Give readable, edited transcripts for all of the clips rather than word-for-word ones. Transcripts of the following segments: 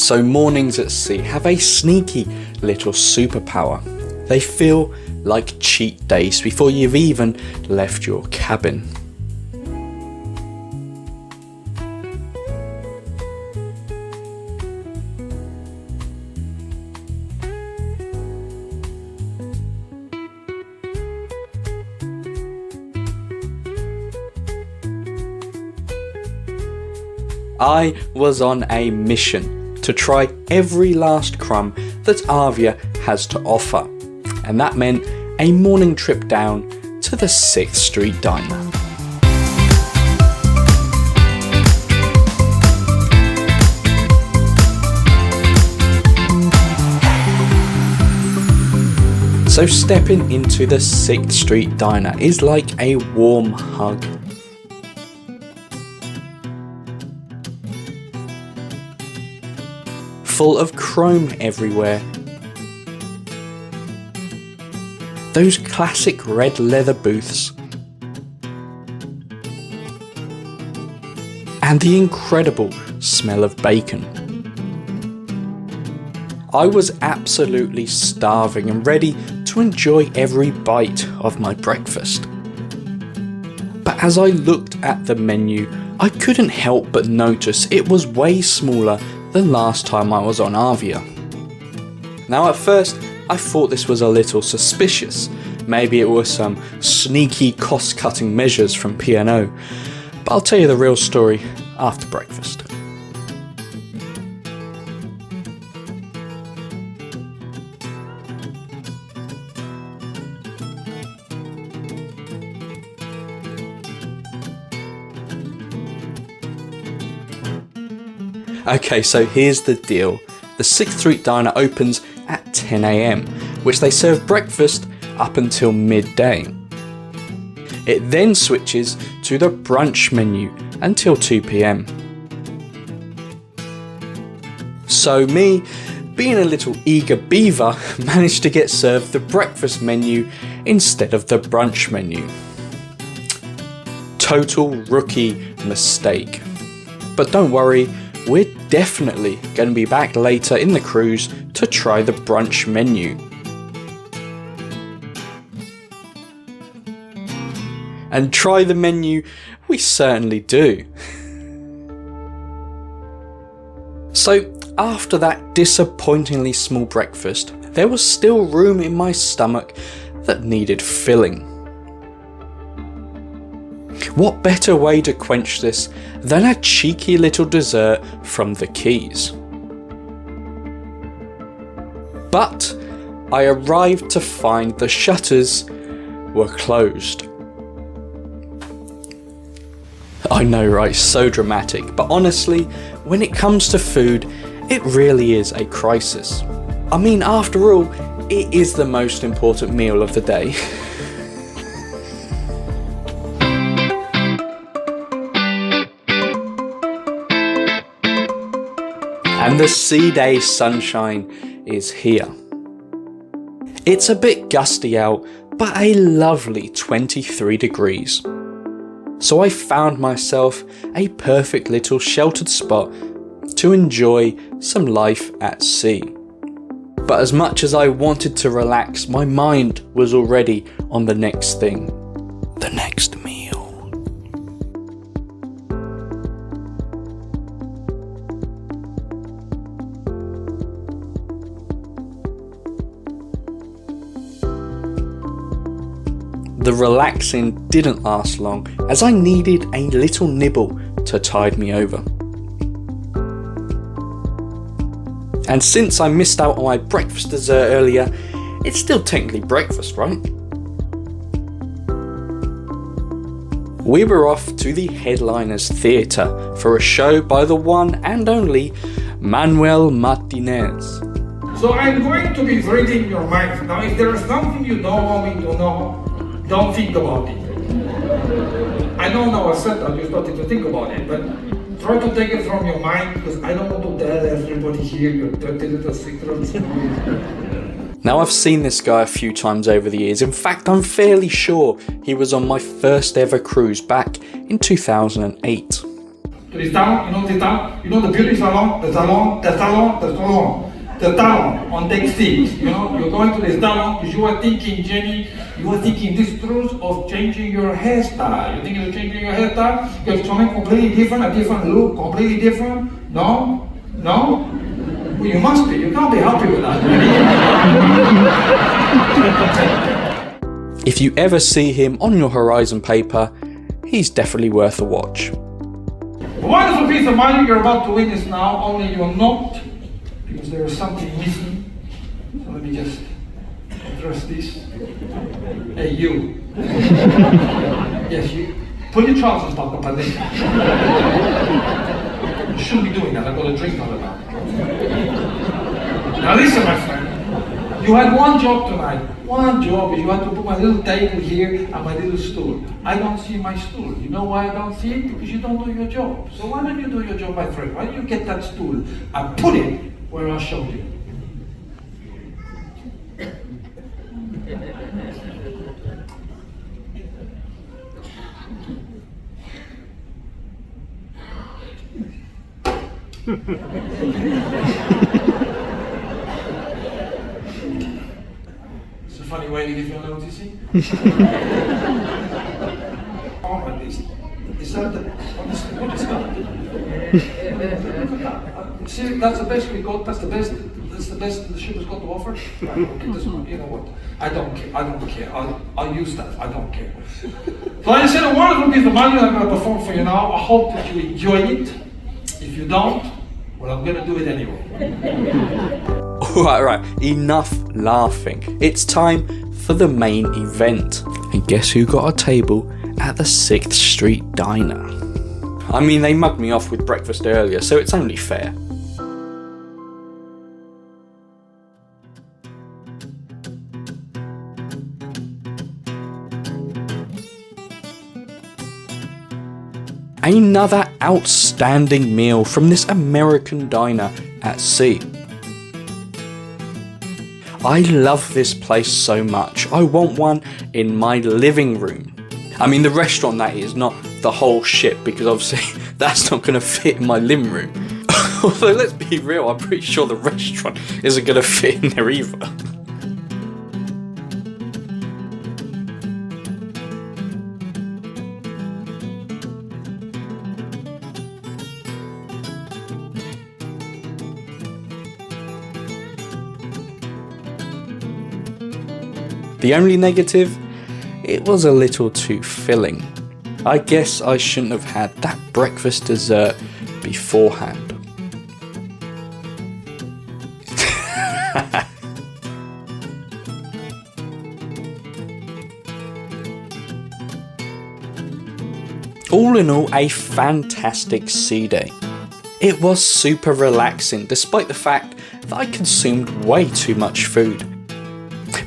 So mornings at sea have a sneaky little superpower. They feel like cheat days before you've even left your cabin. I was on a mission to try every last crumb that Arvia has to offer, and that meant a morning trip down to the 6th Street Diner. So stepping into the 6th Street Diner is like a warm hug. Full of chrome everywhere. Those classic red leather booths. And the incredible smell of bacon. I was absolutely starving and ready to enjoy every bite of my breakfast. But as I looked at the menu, I couldn't help but notice it was way smaller than last time I was on Arvia. Now at first I thought this was a little suspicious. Maybe it was some sneaky cost-cutting measures from P&O, but I'll tell you the real story after breakfast. Okay, so here's the deal. The 6th Street Diner opens at 10 AM, which they serve breakfast up until midday. It then switches to the brunch menu until 2 PM. So me, being a little eager beaver, managed to get served the breakfast menu instead of the brunch menu. Total rookie mistake. But don't worry, we're definitely going to be back later in the cruise to try the brunch menu. And try the menu we certainly do. So after that disappointingly small breakfast, there was still room in my stomach that needed filling. What better way to quench this than a cheeky little dessert from the Keys? But I arrived to find the shutters were closed. I know, right? So dramatic. But honestly, when it comes to food, it really is a crisis. I mean, after all, it is the most important meal of the day. And the sea day sunshine is here. It's a bit gusty out, but a lovely 23 degrees. So I found myself a perfect little sheltered spot to enjoy some life at sea. But as much as I wanted to relax, my mind was already on the next thing, the next meal. The relaxing didn't last long, as I needed a little nibble to tide me over. And since I missed out on my breakfast dessert earlier, it's still technically breakfast, right? We were off to the Headliners Theatre for a show by the one and only Manuel Martinez. So I'm going to be reading your mind. Now if there is something you don't want me to know, don't think about it. I know now I said that you started to think about it, but try to take it from your mind, because I don't want to tell everybody here your dirty little secrets. Now I've seen this guy a few times over the years. In fact, I'm fairly sure he was on my first ever cruise back in 2008. to the salon, you know the beauty salon, the salon on deck 6, you're going to the salon, you are thinking, Jenny, you are thinking this truth of changing your hairstyle. You're thinking of changing your hairstyle? Because something completely different, a different look, completely different? No? Well, you must be. You can't be happy with that. If you ever see him on your horizon paper, he's definitely worth a watch. The wonderful piece of magic you're about to witness now, only you're not, because there is something missing. So let me just address this. Hey, you. Yes, you. Put your trousers back up, and then. You shouldn't be doing that. I've got a drink on the back. Now listen, my friend. You had one job tonight. One job is you had to put my little table here and my little stool. I don't see my stool. You know why I don't see it? Because you don't do your job. So why don't you do your job, my friend? Why don't you get that stool and put it where I showed you? It's a funny way to give you a notice. Oh, at least. Is that the... What is that? See, that's the best we got. That's the best the ship has got to offer. Right, okay, you know what? I don't care. I'll use that. I don't care. So I said a wonderful piece of magic I'm going to perform for you now. I hope that you enjoy it. If you don't, well, I'm going to do it anyway. Right, enough laughing. It's time for the main event. And guess who got a table at the 6th Street Diner? I mean, they mugged me off with breakfast earlier, so it's only fair. Another outstanding meal from this American diner at sea. I love this place so much. I want one in my living room. I mean, the restaurant, that is, not the whole ship, because obviously that's not going to fit in my living room. Although, let's be real, I'm pretty sure the restaurant isn't going to fit in there either. The only negative? It was a little too filling. I guess I shouldn't have had that breakfast dessert beforehand. All in all, a fantastic sea day. It was super relaxing, despite the fact that I consumed way too much food.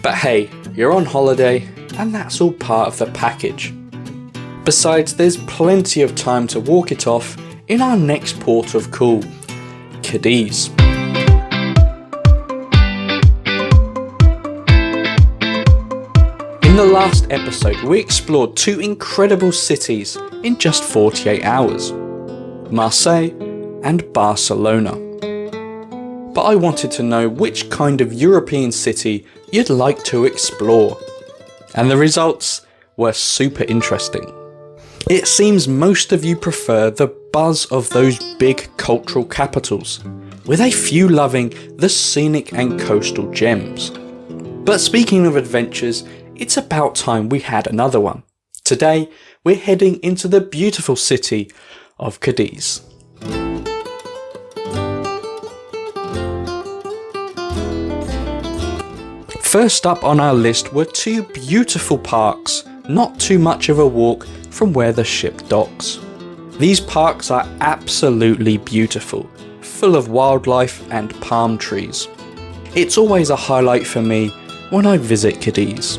But hey, you're on holiday, and that's all part of the package. Besides, there's plenty of time to walk it off in our next port of call, Cadiz. In the last episode, we explored 2 incredible cities in just 48 hours, Marseille and Barcelona. But I wanted to know which kind of European city you'd like to explore. And the results were super interesting. It seems most of you prefer the buzz of those big cultural capitals, with a few loving the scenic and coastal gems. But speaking of adventures, it's about time we had another one. Today, we're heading into the beautiful city of Cadiz. First up on our list were 2 beautiful parks, not too much of a walk from where the ship docks. These parks are absolutely beautiful, full of wildlife and palm trees. It's always a highlight for me when I visit Cadiz.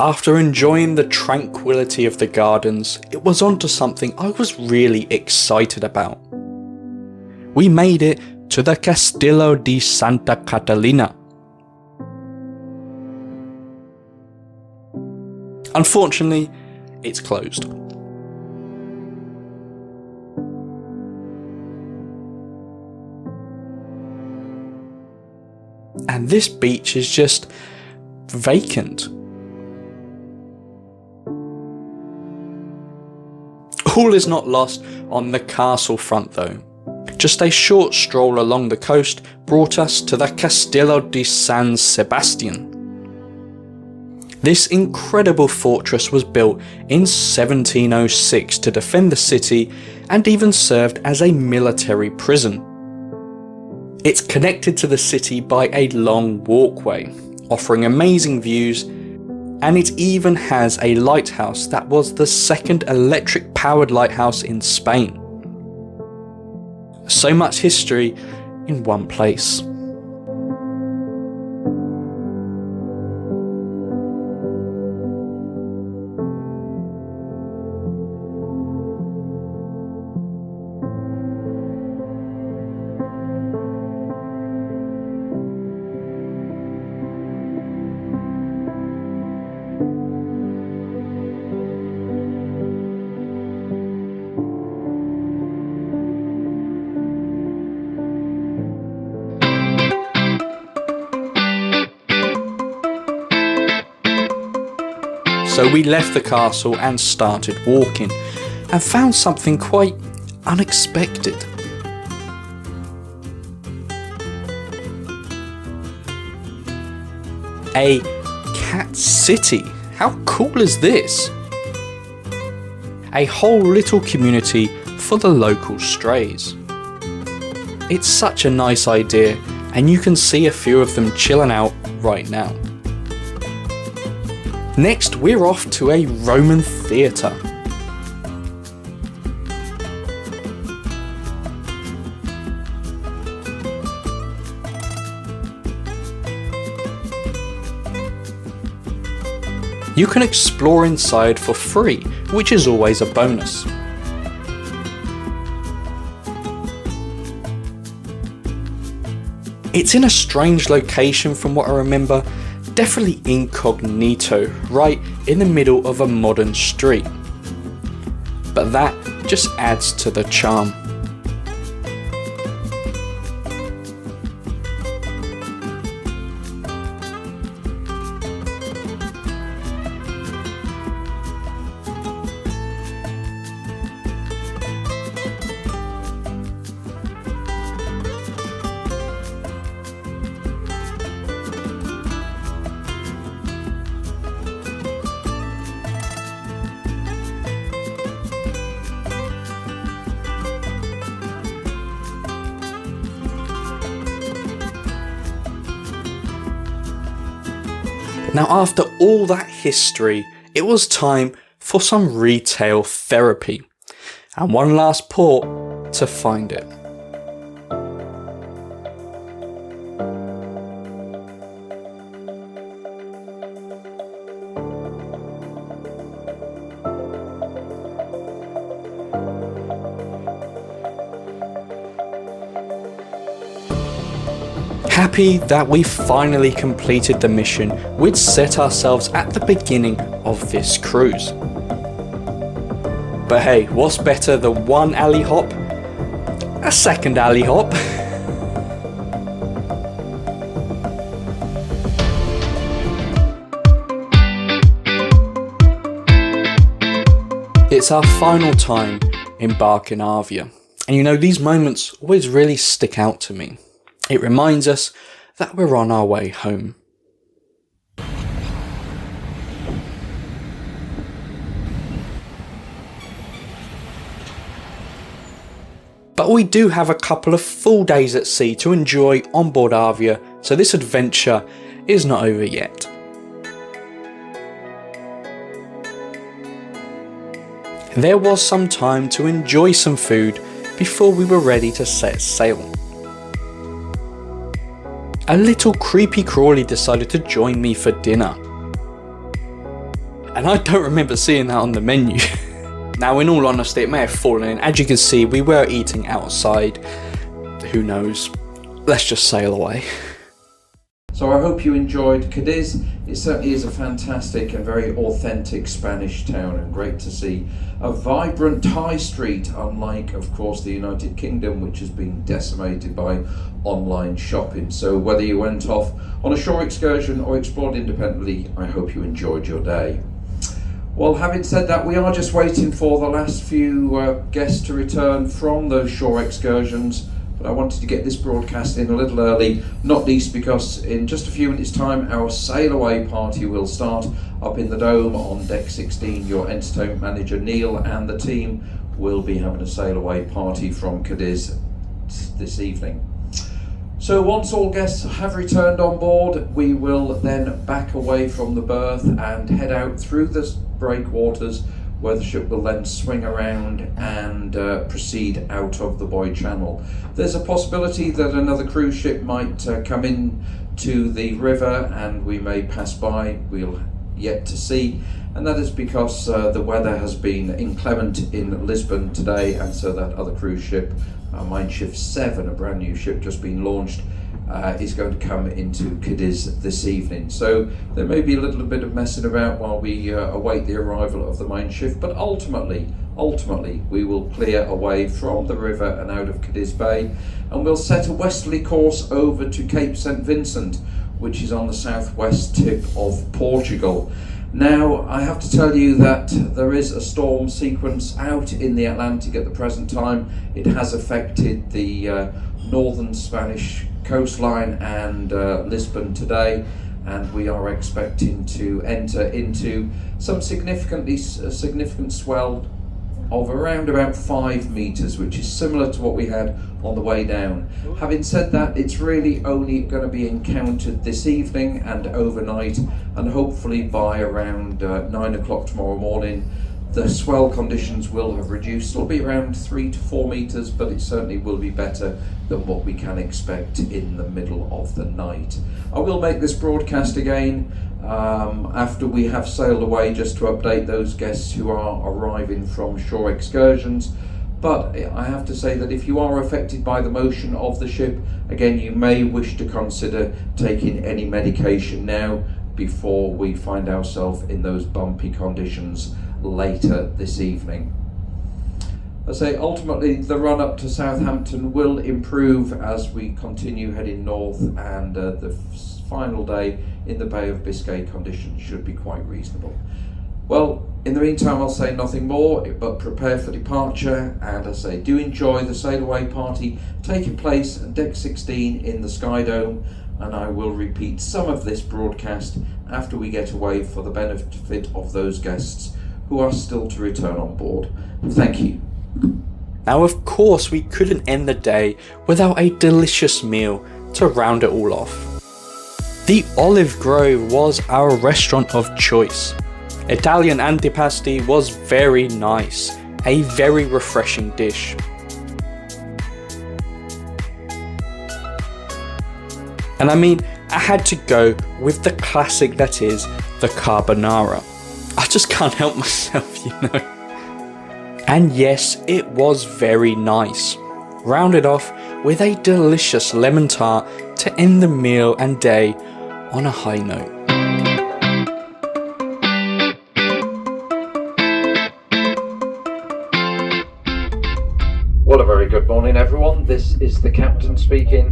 after enjoying the tranquility of the gardens, it was on to something I was really excited about. We made it to the Castillo di Santa Catalina. Unfortunately, it's closed. And this beach is just vacant. All is not lost on the castle front though. Just a short stroll along the coast brought us to the Castillo di San Sebastián. This incredible fortress was built in 1706 to defend the city and even served as a military prison. It's connected to the city by a long walkway, offering amazing views, and it even has a lighthouse that was the second electric powered lighthouse in Spain. So much history in one place. So we left the castle and started walking, and found something quite unexpected. A cat city. How cool is this? A whole little community for the local strays. It's such a nice idea, and you can see a few of them chilling out right now. Next, we're off to a Roman theatre. You can explore inside for free, which is always a bonus. It's in a strange location from what I remember, definitely incognito, right in the middle of a modern street. But that just adds to the charm. Now, after all that history, it was time for some retail therapy, and one last port to find it. Happy that we finally completed the mission we'd set ourselves at the beginning of this cruise. But hey, what's better than one alley hop? A second alley hop. It's our final time embarking Arvia, and you know, these moments always really stick out to me. It reminds us that we're on our way home. But we do have a couple of full days at sea to enjoy on board Arvia, so this adventure is not over yet. There was some time to enjoy some food before we were ready to set sail. A little creepy crawly decided to join me for dinner. and I don't remember seeing that on the menu. Now, in all honesty, it may have fallen in. As you can see, we were eating outside. Who knows? Let's just sail away. So I hope you enjoyed Cadiz. It certainly is a fantastic and very authentic Spanish town, and great to see a vibrant high street, unlike, of course, the United Kingdom, which has been decimated by online shopping. So whether you went off on a shore excursion or explored independently, I hope you enjoyed your day. Well, having said that, we are just waiting for the last few guests to return from those shore excursions. But I wanted to get this broadcast in a little early, not least because in just a few minutes' time our sail away party will start up in the Dome on deck 16. Your entertainment manager Neil and the team will be having a sail away party from Cadiz this evening. So once all guests have returned on board, we will then back away from the berth and head out through the breakwaters, where the ship will then swing around and proceed out of the Buoy Channel. There's a possibility that another cruise ship might come in to the river and we may pass by. We'll yet to see, and that is because the weather has been inclement in Lisbon today, and so that other cruise ship, Mein Schiff 7, a brand new ship just been launched, is going to come into Cadiz this evening. So there may be a little bit of messing about while we await the arrival of the Mein Schiff, but ultimately we will clear away from the river and out of Cadiz Bay, and we'll set a westerly course over to Cape St Vincent, which is on the southwest tip of Portugal. Now, I have to tell you that there is a storm sequence out in the Atlantic at the present time. It has affected the northern Spanish coastline and Lisbon today, and we are expecting to enter into some significant swell of around about 5 meters, which is similar to what we had on the way down. Having said that, it's really only going to be encountered this evening and overnight, and hopefully by around 9 o'clock tomorrow morning the swell conditions will have reduced. It'll be around 3 to 4 meters, but it certainly will be better than what we can expect in the middle of the night. I will make this broadcast again after we have sailed away, just to update those guests who are arriving from shore excursions. But I have to say that if you are affected by the motion of the ship, again, you may wish to consider taking any medication now before we find ourselves in those bumpy conditions later this evening. I say ultimately the run up to Southampton will improve as we continue heading north, and the final day in the Bay of Biscay conditions should be quite reasonable. Well, in the meantime, I'll say nothing more but prepare for departure, and I say do enjoy the sail away party taking place at deck 16 in the Sky Dome, and I will repeat some of this broadcast after we get away for the benefit of those guests who are still to return on board. Thank you. Now, of course, we couldn't end the day without a delicious meal to round it all off. The Olive Grove was our restaurant of choice. Italian antipasti was very nice, a very refreshing dish. And I mean, I had to go with the classic that is the carbonara. I just can't help myself, you know. And yes, it was very nice. Rounded off with a delicious lemon tart to end the meal and day on a high note. Well, a very good morning, everyone. This is the captain speaking.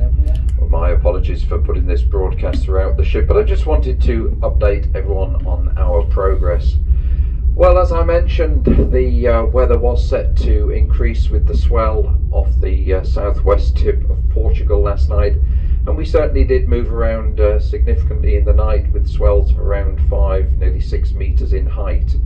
Well, my apologies for putting this broadcast throughout the ship, but I just wanted to update everyone on our progress. Well, as I mentioned, the weather was set to increase with the swell off the southwest tip of Portugal last night, and we certainly did move around significantly in the night with swells of around 5, nearly 6 meters in height.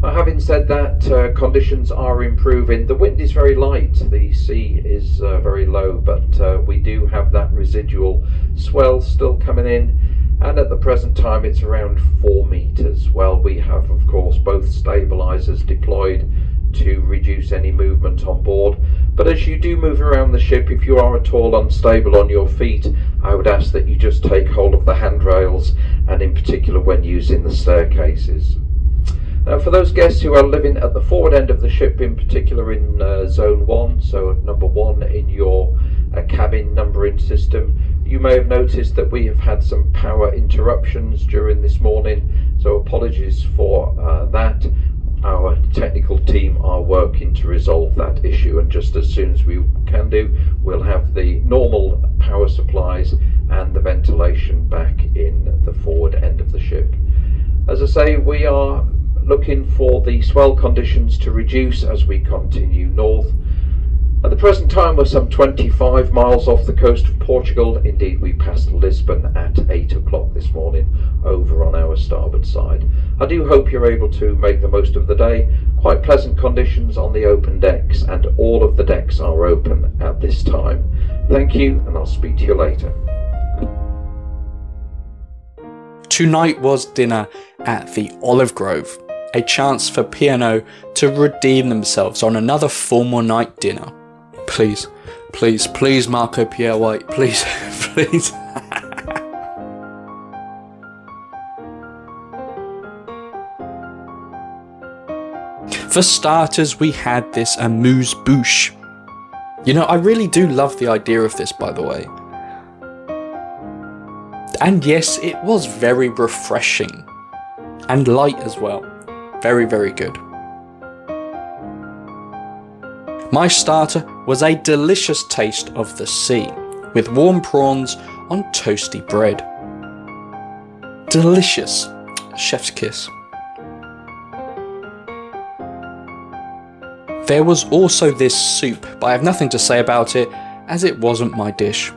Having said that, conditions are improving. The wind is very light, the sea is very low, but we do have that residual swell still coming in, and at the present time it's around 4 meters. Well, we have of course both stabilizers deployed to reduce any movement on board, but as you do move around the ship, if you are at all unstable on your feet, I would ask that you just take hold of the handrails, and in particular when using the staircases. Now, for those guests who are living at the forward end of the ship, in particular in Zone 1, so number 1 in your cabin numbering system, you may have noticed that we have had some power interruptions during this morning, so apologies for that. Our technical team are working to resolve that issue, and just as soon as we can do, we'll have the normal power supplies and the ventilation back in the forward end of the ship. As I say, we are looking for the swell conditions to reduce as we continue north. At the present time, we're some 25 miles off the coast of Portugal. Indeed, we passed Lisbon at 8 o'clock this morning over on our starboard side. I do hope you're able to make the most of the day. Quite pleasant conditions on the open decks, and all of the decks are open at this time. Thank you, and I'll speak to you later. Tonight was dinner at the Olive Grove, a chance for P&O to redeem themselves on another formal night dinner. Please, please, please, Marco Pierre White, please, please. For starters, we had this amuse-bouche. You know, I really do love the idea of this, by the way. And yes, it was very refreshing. And light as well. Very, very good. My starter was a delicious taste of the sea, with warm prawns on toasty bread. Delicious. Chef's kiss. There was also this soup, but I have nothing to say about it, as it wasn't my dish.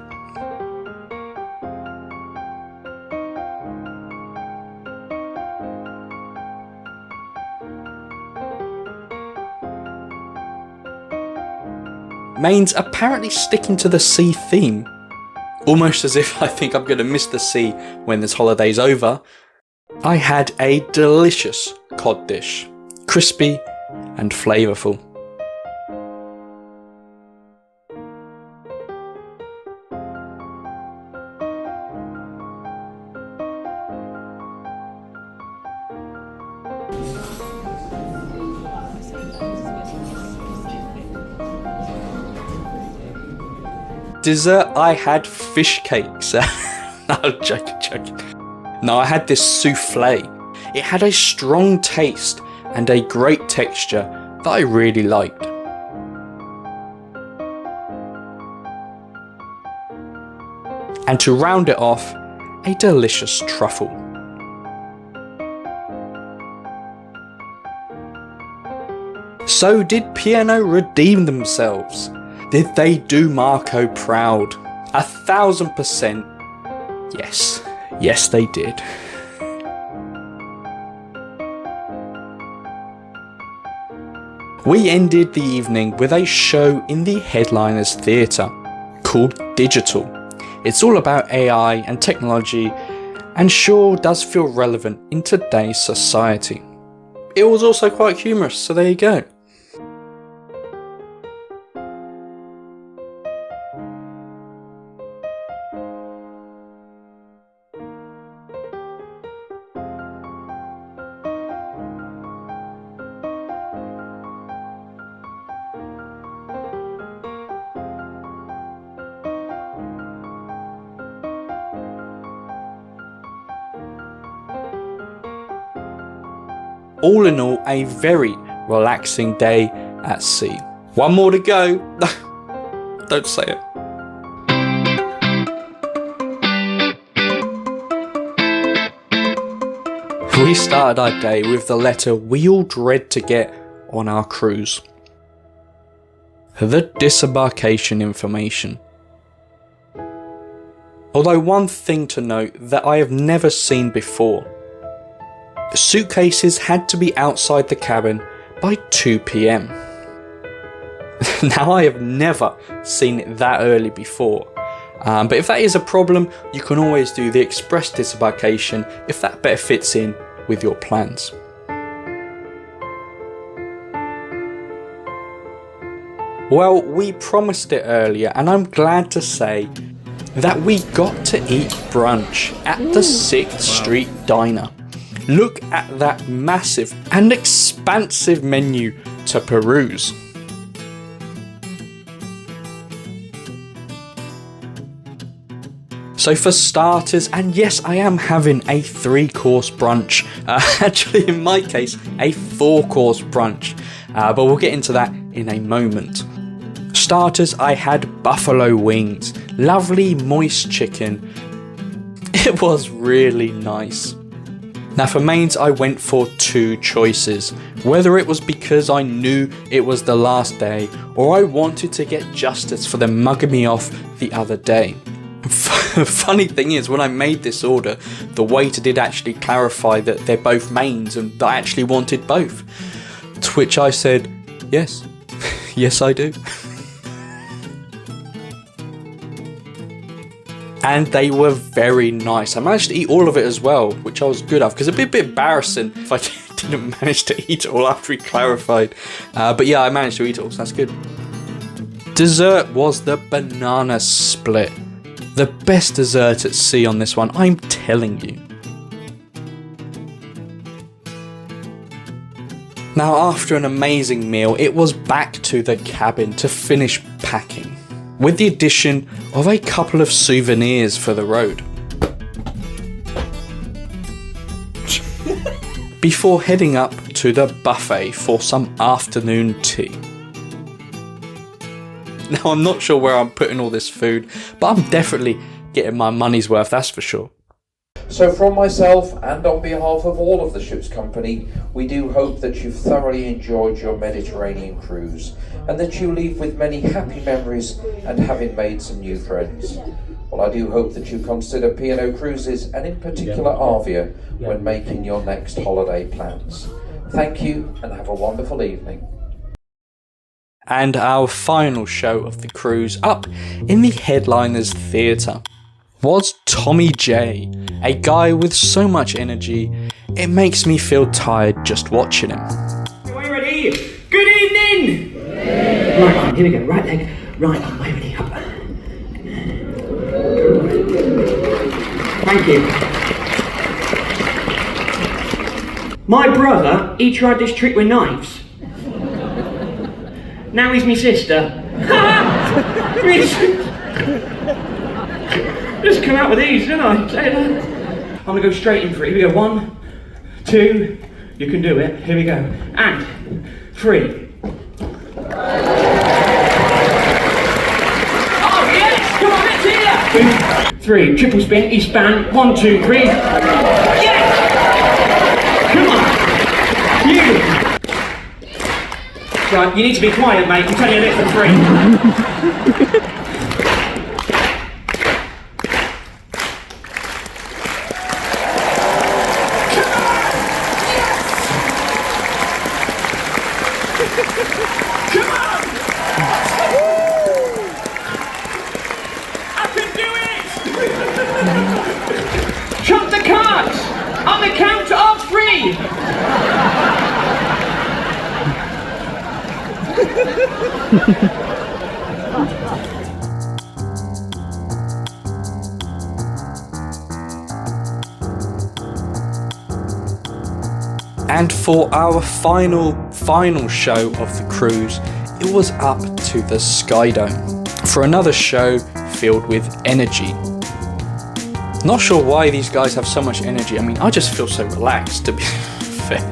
Maine's apparently sticking to the sea theme, almost as if I think I'm going to miss the sea when this holiday's over. I had a delicious cod dish, crispy and flavourful. Dessert, I had fish cakes. No, joking. No, I had this souffle. It had a strong taste and a great texture that I really liked. And to round it off, a delicious truffle. So did P&O redeem themselves? Did they do Marco proud? 1000%. Yes. Yes, they did. We ended the evening with a show in the Headliners Theatre called Digital. It's all about AI and technology, and sure does feel relevant in today's society. It was also quite humorous, so there you go. All in all, a very relaxing day at sea. One more to go. Don't say it. We started our day with the letter we all dread to get on our cruise. The disembarkation information. Although one thing to note that I have never seen before. Suitcases had to be outside the cabin by 2 p.m. Now, I have never seen it that early before, but if that is a problem, you can always do the express disembarkation if that better fits in with your plans. Well, we promised it earlier, and I'm glad to say that we got to eat brunch at the 6th Street Diner. look at that massive and expansive menu to peruse. So for starters, and yes, I am having a 3-course brunch, actually in my case a 4-course brunch, but we'll get into that in a moment. Starters, I had buffalo wings, lovely moist chicken. It was really nice. Now for mains, I went for 2 choices, whether it was because I knew it was the last day or I wanted to get justice for them mugging me off the other day. Funny thing is, when I made this order, the waiter did actually clarify that they're both mains and that I actually wanted both. To which I said, yes, yes I do. And they were very nice. I managed to eat all of it as well, which I was good of, because it'd be a bit embarrassing if I didn't manage to eat it all after he clarified. But yeah, I managed to eat it all, so that's good. Dessert was the banana split. The best dessert at sea on this one, I'm telling you. Now after an amazing meal, it was back to the cabin to finish packing, with the addition of a couple of souvenirs for the road. Before heading up to the buffet for some afternoon tea. Now I'm not sure where I'm putting all this food, but I'm definitely getting my money's worth, that's for sure. So from myself and on behalf of all of the ship's company, we do hope that you've thoroughly enjoyed your Mediterranean cruise and that you leave with many happy memories and having made some new friends. Well, I do hope that you consider P&O Cruises and in particular Arvia when making your next holiday plans. Thank you and have a wonderful evening. And our final show of the cruise, up in the headliner's theatre, was Tommy J, a guy with so much energy, it makes me feel tired just watching him. Are you ready? Good evening! Yeah. Right arm, here we go, right leg, right arm, way ready, up. Thank you. My brother, he tried this trick with knives. Now he's my sister. Just come out with these, didn't I? I'm gonna go straight in for it. Here we go. 1, 2, you can do it. Here we go. And 3. Oh yes! Come on, let's hear! 2, 3. Triple spin, east span. 1, 2, 3. Yes! Come on! You! Right, you need to be quiet, mate. I'm telling you this for free. Come on! I can do it! Trump the cards! On the count of 3! And for our final show of the cruise, it was up to the Sky Dome for another show filled with energy. Not sure why these guys have so much energy. I mean, I just feel so relaxed, to be fair.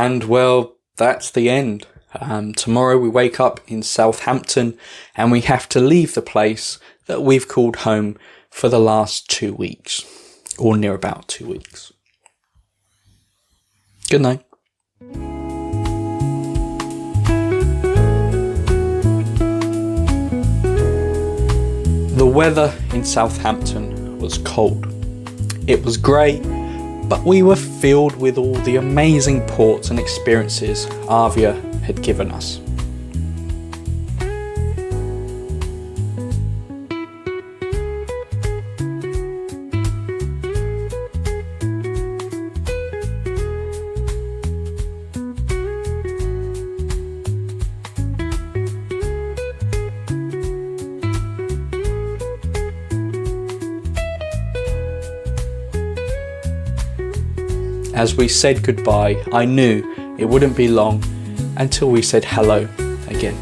And well, that's the end. Tomorrow we wake up in Southampton and we have to leave the place that we've called home for the last 2 weeks, or near about 2 weeks. Good night. The weather in Southampton was cold. It was grey, but we were filled with all the amazing ports and experiences Arvia had given us. As we said goodbye, I knew it wouldn't be long until we said hello again.